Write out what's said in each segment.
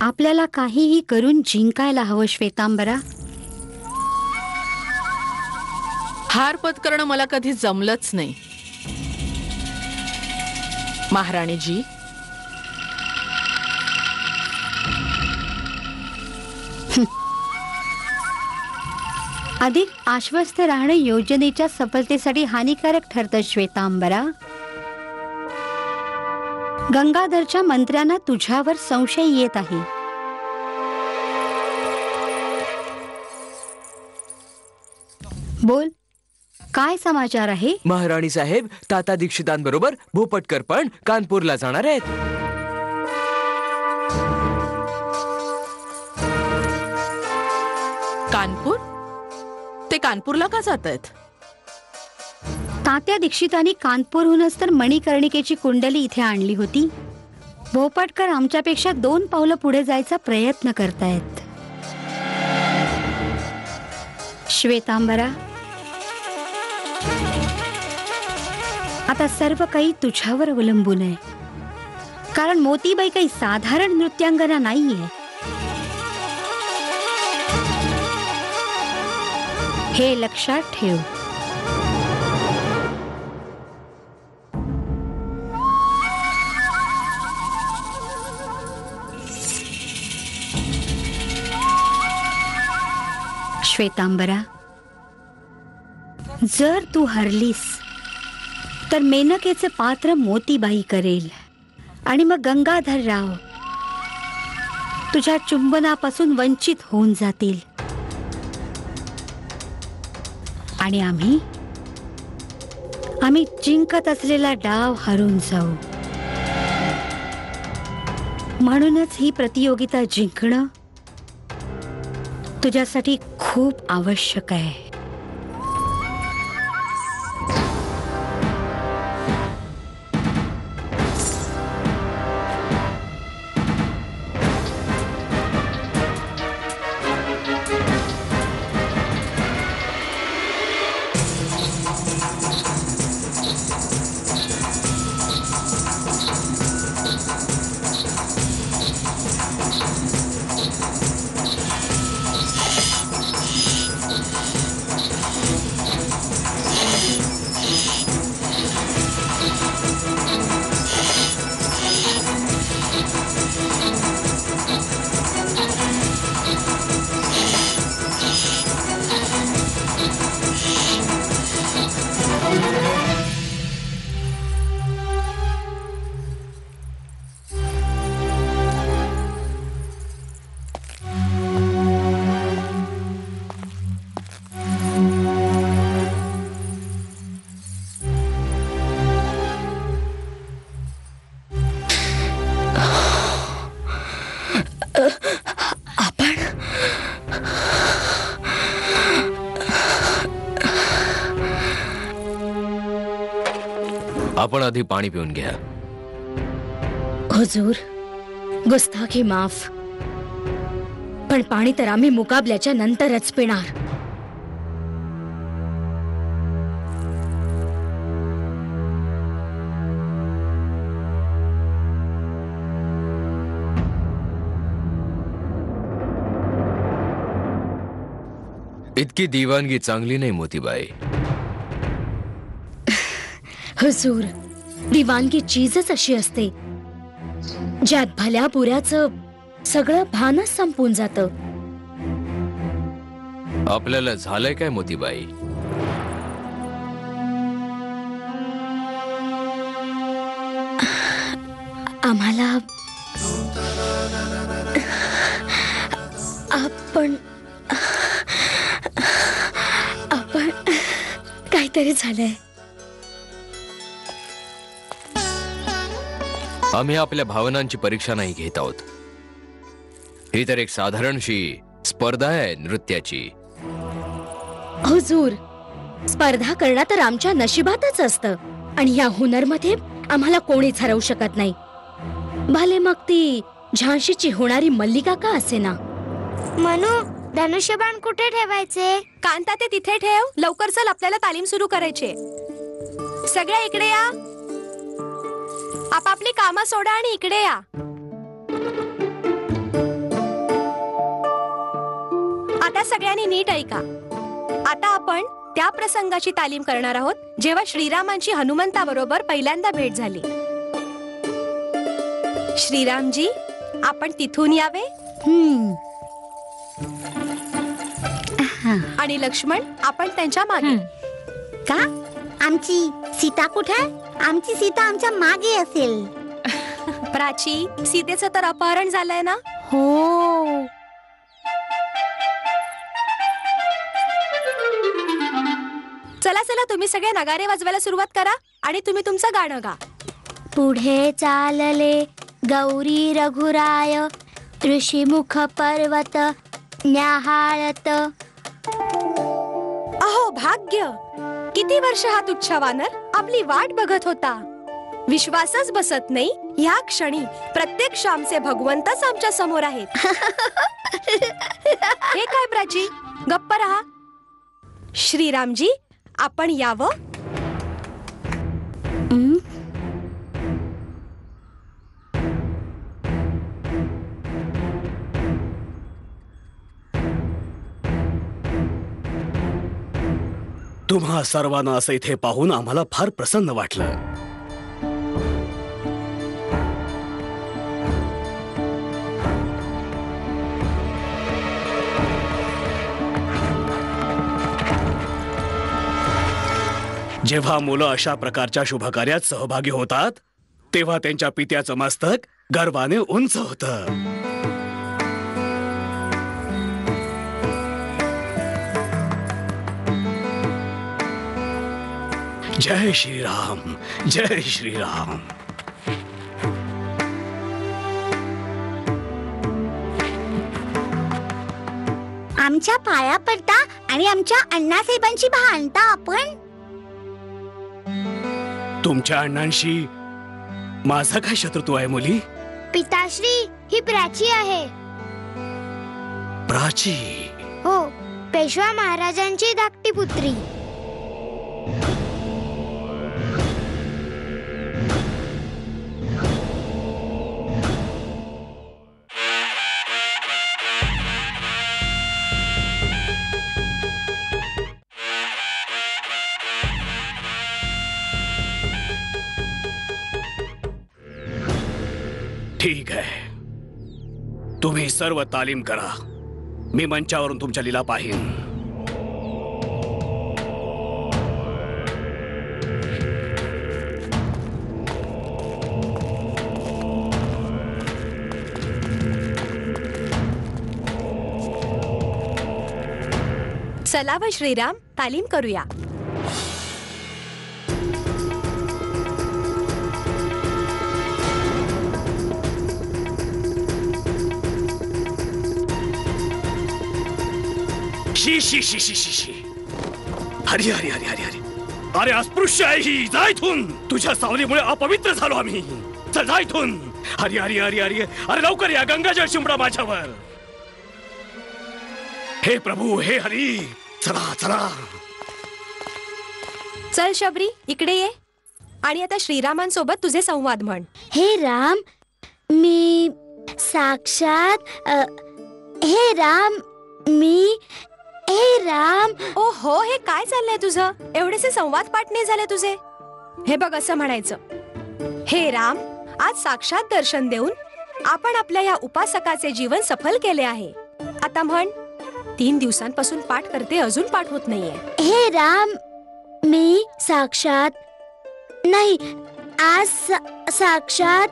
आपल्याला काहीही करून जिंकायला हवं श्वेतांबरा. हार पत्करणं मला कधी जमलंच नाही महाराणीजी. अधिक आश्वस्त राहणं योजनेच्या सफलतेसाठी हानिकारक ठरतं श्वेतांबरा. गंगाधरच्या मंत्र्यांना तुझ्यावर संशय येत आहे. बोल, काय समाचार आहे? महाराणी साहेब, ताता दीक्षितांबरोबर भोपटकर पण कानपूरला जाणार आहेत. कानपूर? ते कानपूरला का जात आहेत? तात्या दीक्षितांनी कानपूरहूनच तर मणिकर्णिकेची कुंडली इथे आणली होती. भोपटकर आमच्यापेक्षा 2 पावलं पुढे जायचा प्रयत्न करतायत. श्वेतांबरा, आता सर्व काही तुझ्यावर अवलंबून आहे. कारण मोतीबाई काही साधारण नृत्यांगना नाहीये. हे लक्षात ठेव. श्वेतांबरा, जर तू हरलीस तर मेनकेचे पात्र मोतीबाई करेल आणि मग गंगाधरराव तुझ्या चुंबनापासून वंचित होऊन जातील आणि आम्ही जिंकत असलेला डाव हरून जाऊ. म्हणूनच ही प्रतियोगिता जिंकणं तुझ्यासाठी खूप आवश्यक आहे. आपण आधी पाणी पिऊन घ्या. हुजूर, गुस्ताखी माफ, पण पाणी तर आम्ही मुकाबल्याच्या नंतरच पिणार. इतकी दिवाणगी चांगली नाही मोतीबाई. हुजूर, दिवाणगी चीजच अशी असते ज्यात भल्या बुऱ्याचं सगळं भानच संपून जातं. आपल्याला झालंय काय मोतीबाई? आम्हाला आपण काहीतरी झालंय. आम्ही आपल्या भावनांची परीक्षा नाही घेत आहोत. ही तर एक साधारणशी स्पर्धा आहे नृत्याची. हुजूर, स्पर्धा करणं तर आमच्या नशिबातच असतं आणि या हुनरमध्ये आम्हाला कोणीच हरवू शकत नाही. भले मग ती झांशीची होणारी मल्लिका का असेना. मनू, धनुष्यबाण कुठे ठेवायचे? कांता, ते तिथे ठेव. लवकर चल, आपल्याला तालीम सुरू करायची. सगळ्या इकडे या. आपापली कामं सोडा आणि इकडे या. आता सगळ्यांनी नीट ऐका. आता आपण त्या प्रसंगाची तालीम करणार आहोत जेव्हा श्रीरामांची हनुमंताबरोबर पहिल्यांदा भेट झाली. श्रीरामजी, आपण तिथून यावे. आणि लक्ष्मण, आपण त्यांच्या मागे. का? आमची सीता कुठे? आमची सीता आमच्या मागे असेल. प्राची, सीतेचं तर अपहरण झालंय ना. हो. चला चला, तुम्ही सगळे नगारे वाजवायला सुरुवात करा आणि तुम्ही तुमचं गाणं गा. पुढे चालले गौरी रघुराय, ऋषीमुख पर्वत न्याहाळत. अहो भाग्य, किती वर्ष हा तुच्छ वानर आपली वाट बघत होता. विश्वासच बसत नाही, ह्या क्षणी प्रत्यक्ष आमचे भगवंतच आमच्या समोर आहेत. हे काय प्राची, गप्प रहा. श्रीरामजी, आपण यावं. तुम्हा सर्वांना असं इथे पाहून आम्हाला फार प्रसन्न वाटलं. जेव्हा मुलं अशा प्रकारच्या शुभकार्यात सहभागी होतात तेव्हा त्यांच्या पित्याचं मस्तक गर्वाने उंच होतं. जय श्रीराम, जय श्रीराम. आमच्या पाया पडता आणि आमच्या अण्णासाहेबांची भांडता आपण. तुमच्या अण्णांशी माझा काय शत्रुत्व आहे मुली? पिताश्री, ही प्राची आहे. प्राची? हो, पेशवा महाराजांची धाकटी पुत्री. ठीक आहे, तुम्ही सर्व तालीम करा. मी मंचावरून तुमच्या लीला पाहीन. चला व श्रीराम, तालीम करूया. शी शी शी शी शी शी. हरी हरी हरी हरी हरी. अरे अस्पृश्य आहे ही, जा इथून. तुझ्या सावलीमुळे अपवित्र झालो आम्ही. चल जा इथून. हरी हरी हरी हरी. अरे लवकर या, गंगाजळ शिंपडा माझ्यावर. हे प्रभू, हे हरी, चला चला. चल शबरी, इकडे ये आणि आता श्रीरामांसोबत तुझे संवाद म्हण. हे राम, मी साक्षात हे राम, मी हे राम. ओ हो, हे काय चाललंय तुझं? एवढेसे संवाद पाठ नाही झाले तुझे. हे बघ, असं म्हणायचं, हे राम, आज साक्षात दर्शन देऊन आपण आपल्या या उपासकाचे जीवन सफल केले आहे. आता म्हण. 3 दिवसांपासून पाठ करते, अजून पाठ होत नाहीये. हे राम, मी साक्षात नाही, आज साक्षात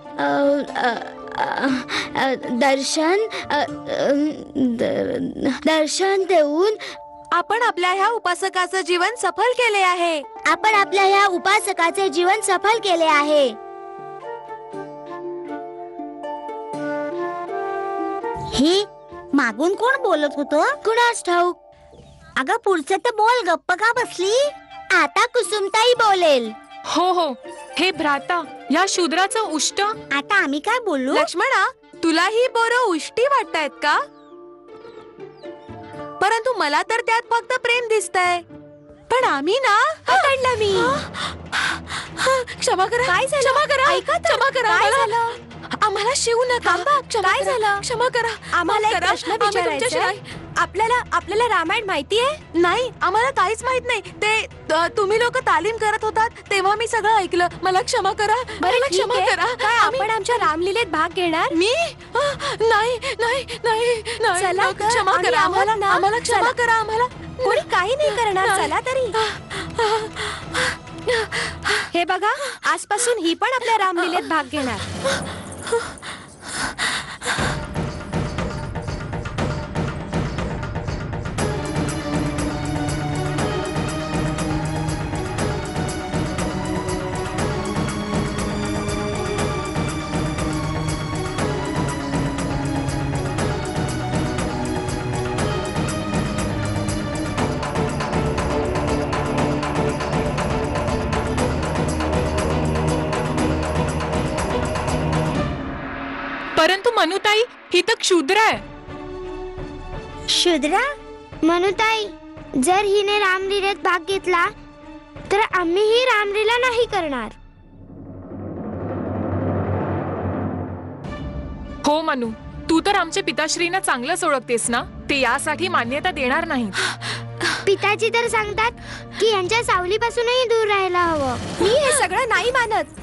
दर्शन देऊन आपण आपल्या ह्या उपासकाचं जीवन सफल केले आहे. आपण आपल्या ह्या उपासकाचे जीवन सफल केले आहे. हे मागून कोण बोलत होतं? कुणास ठाऊक. अगं, पुढचं तर बोल, गप्प का बसली? आता कुसुमताई बोलेल. हो हो, हे भ्राता, या शूद्राचं उष्ट. आता आम्ही काय बोलू? लक्ष्मणा, तुला ही बोरं उष्टी वाटतायत का? परंतु मला तर त्यात फक्त प्रेम दिसतंय. पण आम्ही ना, पकडला मी. क्षमा करा. काय झालं? क्षमा करा. ऐका, क्षमा करा. काय झालं? आम्हाला शिवू नका. काय झालं? क्षमा करा. आम्हाला एक प्रश्न विचारायचा आहे. आपल्याला रामायण माहिती आहे? नाही, आम्हाला काहीच माहित नाही. ते तुम्ही लोक तालीम करत होतात तेव्हा मी सगळं ऐकलं. मला क्षमा करा. मला क्षमा करा. काय आपण आमच्या रामलीलेत भाग घेणार? मी नाही नाही नाही नाही. क्षमा करा आम्हाला. आम्हाला क्षमा करा. आम्हाला कोणी काही नाही करणार. चला तरी. हे बघा, आजपासून ही पण आपल्या रामलीलेत भाग घेणार. परंतु मनुताई, ही तर क्षुद्र आहे. शुद्रा? मनुताई, जर हिने रामलीलेत भाग घेतला तर आम्हीही रामलीला नाही करणार. हो मनू, तू तर आमच्या पिताश्रींना चांगलंच ओळखतेस ना. ते यासाठी मान्यता देणार नाही. पिताजी तर सांगतात की यांच्या सावलीपासूनही दूर राहायला हवं. मी हे सगळं नाही मानत.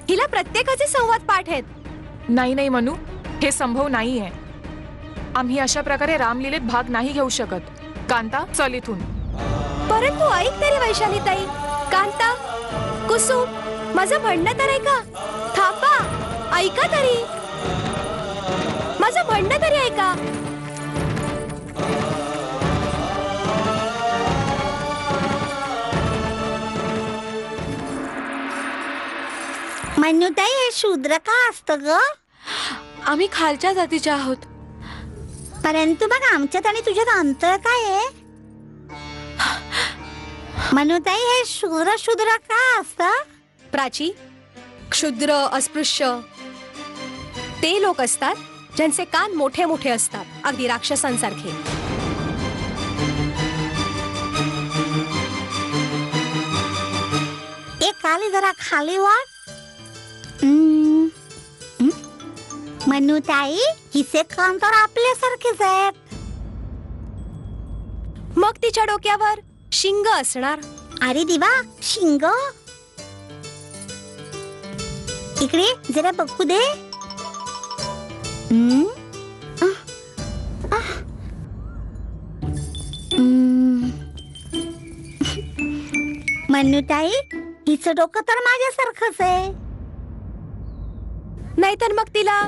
हिला प्रत्येकाचे संवाद पाठ आहेत. नाही नाही मनू, हे संभव नाहीये. आम्ही अशा प्रकारे रामलीलेत भाग नाही घेऊ शकत. कांता, चल इथून. परंतु ऐक तरी वैशालीताई, कांता, कुसुम, माझं म्हणणं तर ऐका. थापा, ऐका तरी. माझं म्हणणं तरी ऐका. मनुताई, हे शूद्र का असतं ग? आम्ही खालच्या जातीचे आहोत. परंतु मग आमच्यात आणि तुझ्यात अंतर काय आहे? मनुताई, हे शूद्र शूद्र का असतं? प्राची, क्षुद्र, अस्पृश्य ते लोक असतात ज्यांचे कान मोठे मोठे असतात, अगदी राक्षसांसारखे. एक खाली जरा खाली वाट. मनुताई, हिचे कान तर आपल्यासारखेच आहेत. मग तिच्या डोक्यावर शिंग असणार. अरे दिवा, शिंग इकडे जरा बघू दे. मनुताई, हिचं डोकं तर माझ्यासारखंच आहे. नाहीतर मग तिला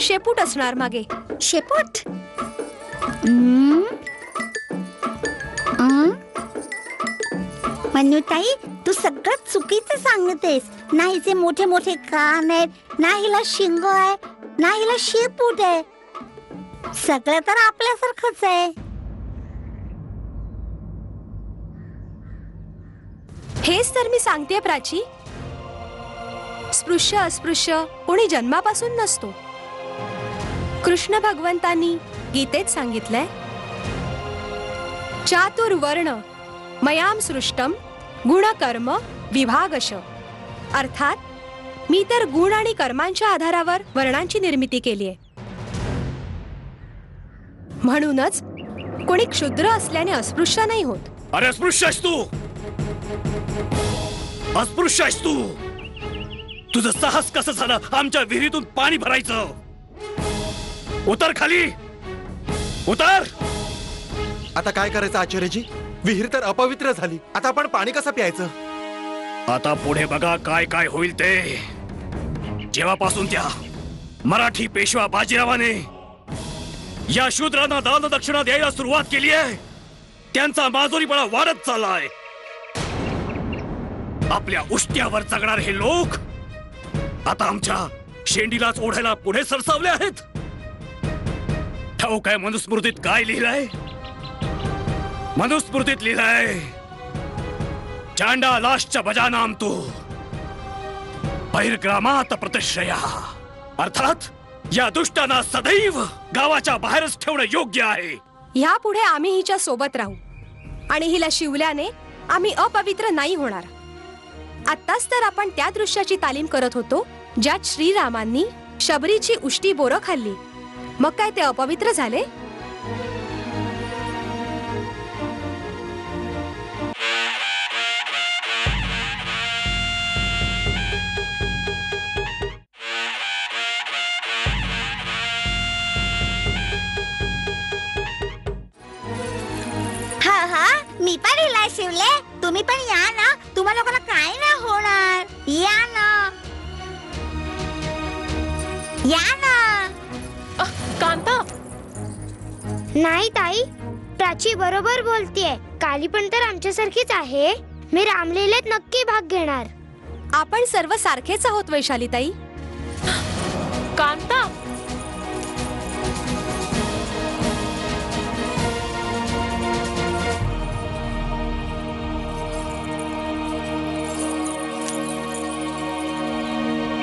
शेपूट असणार मागे. शेपूट? मनुताई, तू सगळं चुकीचं सांगतेस. ना हिचे मोठे मोठे कान आहेत, ना हिला शिंग आहे, ना हिला शेपूट आहे. सगळं तर आपल्यासारखंच आहे. हेच तर मी सांगते प्राची. स्पृश्य अस्पृश्य कोणी जन्मापासून नसतो. कृष्ण भगवंतांनी गीतेत सांगितलंय, चातुर्वर्ण मयाम सृष्टम गुणकर्म विभागश. अर्थात मी तर गुण आणि कर्मांच्या आधारावर वर्णांची निर्मिती केली आहे. म्हणूनच कोणी क्षुद्र असल्याने अस्पृश्य नाही होत. अरे अस्पृश्य आहेस तू, अस्पृश्य आहेस तू. तुझं साहस कसं झालं आमच्या विहिरीतून पाणी भरायचं? उतर खाली, उतर. आता काय करायचं आचार्यजी? विहीर तर अपवित्र झाली. आता आपण पाणी कसं प्यायचं? आता पुढे बघा काय काय होईल ते. जेव्हापासून त्या मराठी पेशवा बाजीरावाने या शूद्रांना दान दक्षिणा द्यायला सुरुवात केली आहे, त्यांचा माजुरीपणा वाढत चाललाय. आपल्या उष्ट्यावर जगणारे हे लोक आता आमच्या शेंडीलाच ओढायला पुढे सरसावले आहेत. ठाऊक आहे मनुस्मृतीत काय लिहिलंय? मनुस्मृतीत लिहिलंय, चांडालाश्च भजानाम तू बहिर्ग्रामात प्रतिश्रया. अर्थात या दुष्टांना सदैव गावाच्या बाहेरच ठेवणं योग्य आहे. यापुढे आम्ही हिच्या सोबत राहू आणि हिला शिवल्याने आम्ही अपवित्र नाही होणार. आत्ताच तर आपण त्या दृश्याची तालीम करत होतो ज्यात श्रीरामांनी शबरीची उष्टी बोरं खाल्ली, मग काय ते अपवित्र झाले? हा हा, मी पण हिला शिवले. तुम्ही पण या ना, तुम्हाला लोकांना काय नाही होणार. या ना, या ना. कांता, नाही ताई, प्राची बरोबर बोलतेय. काली पण तर आमच्यासारखीच आहे. मी रामलीलेत नक्की भाग घेणार. आपण सर्व सारखेच आहोत वैशाली ताई. कांता,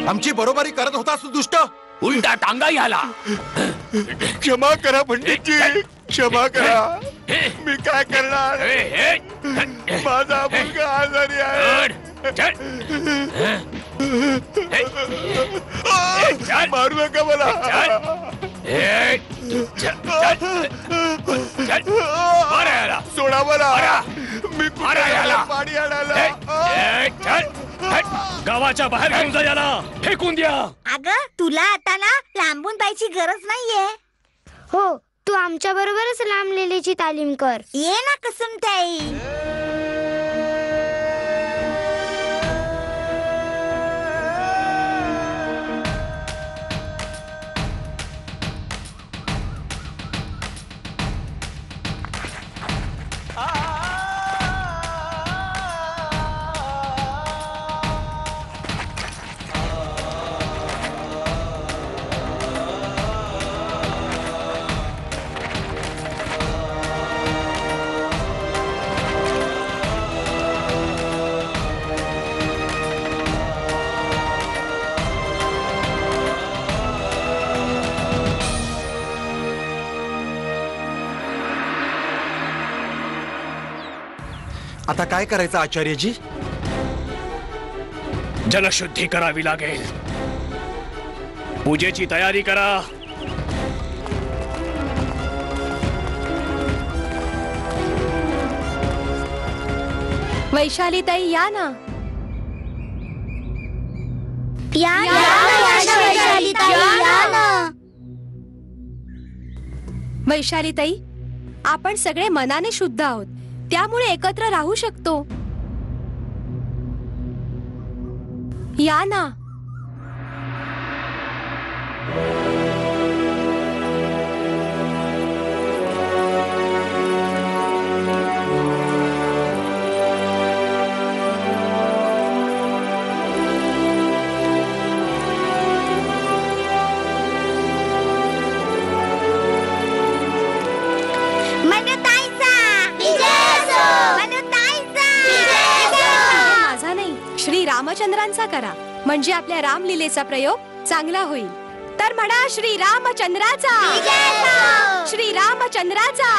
आमची बरोबरी करत होतास तू दुष्ट. उलटा टांगा याला. क्षमा करा पंडितजी, क्षमा करा. मी काय करणार. माझा मुलगा आजारी आहे. मारू नका मला. सोडा मला. मी पाणी आणायला. गावाच्या बाहेर घेऊन जा याला. फेकून द्या. अगं, तुला आता ना लांबून पाहायची गरज नाहीये. हो, तू आमच्या बरोबरच रामलीलेची तालीम कर. ये ना कुसुमताई. आता काय करायचं आचार्यजी. जलशुद्धी करावी लागेल. पूजेची तयारी करा. वैशाली ताई या ना. या ना, वैशाली ताई, या ना. वैशाली ताई, आपण सगळे मनाने शुद्ध आहोत, त्यामुळे एकत्र राहू शकतो. या ना. माझा नाही, श्री रामचंद्रांचा करा, म्हणजे आपल्या रामलीलेचा प्रयोग चांगला होईल. तर म्हणा श्री रामचंद्राचा, श्री रामचंद्राचा.